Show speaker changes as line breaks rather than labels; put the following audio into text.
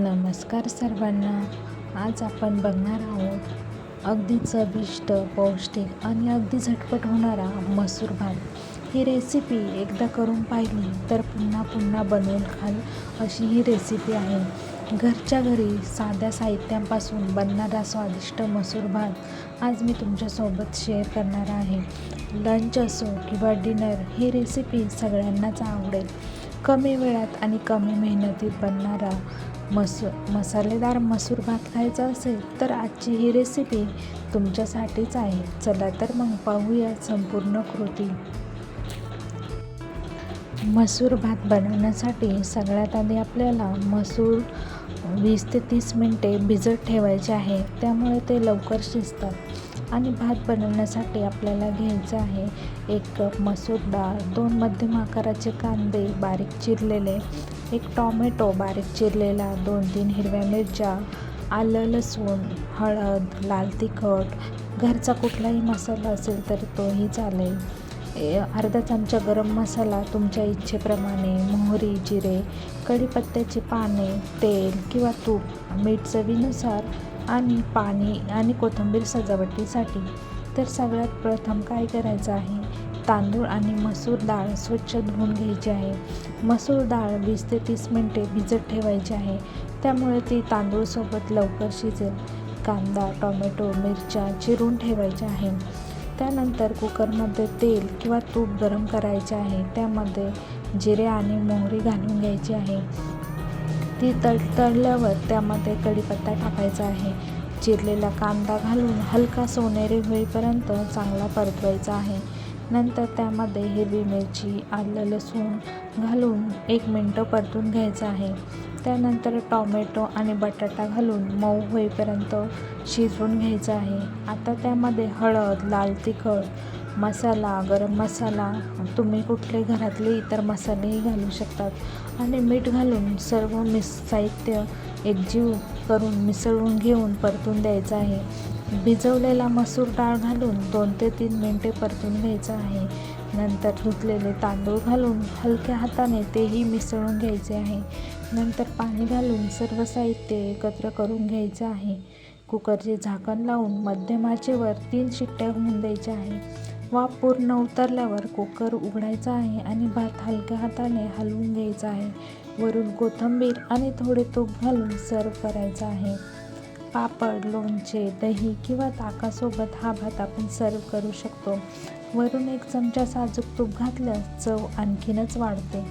नमस्कार सर्वांना. आज आपण बघणार आहोत अगदी चविष्ट, पौष्टिक आणि अगदी झटपट होणारा मसूर भात. ही रेसिपी एकदा करून पाहिली तर पुन्हा पुन्हा बनवून खाल अशी ही रेसिपी आहे. घरच्या घरी साध्या साहित्यांपासून बनणारा स्वादिष्ट मसूर भात आज मी तुमच्यासोबत शेअर करणार आहे. लंच असो किंवा डिनर, ही रेसिपी सगळ्यांनाच आवडेल. कमी वेळात आणि कमी मेहनतीत बनणारा मसालेदार मसूर भात खायचा असेल तर आजची ही रेसिपी तुमच्यासाठीच आहे. चला तर मग पाहूया संपूर्ण कृती. मसूर भात बनवण्यासाठी सगळ्यात आधी आपल्याला मसूर 20 ते 30 मिनिटे भिजत ठेवायचे आहे, त्यामुळे ते लवकर शिजतात. आणि भात बनवण्यासाठी आपल्याला घ्यायचं आहे 1 कप मसूर डाळ, 2 मध्यम आकाराचे कांदे बारीक चिरलेले, 1 टॉमॅटो बारीक चिरलेला, 2-3 हिरव्या मिरच्या, आलं लसूण, हळद, लाल तिखट, घरचा कुठलाही मसाला असेल तर तोही चालेल, अर्धा चमचा गरम मसाला तुमच्या इच्छेप्रमाणे, मोहरी, जिरे, कढीपत्त्याची पाने, तेल किंवा तूप, मीठ चवीनुसार आणि पाणी आणि कोथिंबीर सजावटीसाठी. तर सगळ्यात प्रथम काय करायचं आहे, तांदूळ आणि मसूर डाळ स्वच्छ धुवून घ्यायची आहे. मसूर डाळ 20 ते 30 मिनिटे भिजत ठेवायची आहे, त्यामुळे ती तांदूळसोबत लवकर शिजेल. कांदा, टोमॅटो, मिरच्या चिरून ठेवायच्या आहे. त्यानंतर कुकरमध्ये तेल किंवा तूप गरम करायचे आहे. त्यामध्ये जिरे आणि मोहरी घालून घ्यायची आहे. ती तळल्यावर त्यामध्ये कढीपत्ता टाकायचा आहे. चिरलेला कांदा घालून हलका सोनेरी होईपर्यंत चांगला परतवायचा आहे. नंतर त्यामध्ये हिरवी मिरची, आलं लसूण घालून 1 मिनिट परतून घ्यायचं आहे. त्यानंतर टॉमॅटो आणि बटाटा घालून मऊ होईपर्यंत शिजवून घ्यायचं आहे. आता त्यामध्ये हळद, लाल तिखट, मसाला, गरम मसाला, तुम्ही कुठले घरातले इतर मसालेही घालू शकतात आणि मीठ घालून सर्व साहित्य एकजीव करून मिसळून घेऊन परतून द्यायचं आहे. भिजवलेला मसूर डाळ घालून 2 ते 3 मिनिटे परतून घ्यायचं आहे. नंतर धुतलेले तांदूळ घालून हलक्या हाताने तेही मिसळून घ्यायचे आहे. नंतर पाणी घालून सर्व साहित्य एकत्र करून घ्यायचं आहे. कुकरचे झाकण लावून मध्यम आचेवर 3 शिट्ट्या होऊन द्यायच्या आहे. वाफ पूर्ण उतरल्यावर कुकर उघडायचा आहे आणि भात हलक्या हाताने हलवून घ्यायचा आहे. वरून कोथिंबीर आणि थोडे तूप घालून सर्व करायचा आहे. पापड, लोणचे, दही किंवा ताकासोबत हा भात आपण सर्व करू शकतो. वरून 1 चमचा साजूक तूप घातल्यास चव आणखीनच वाढते.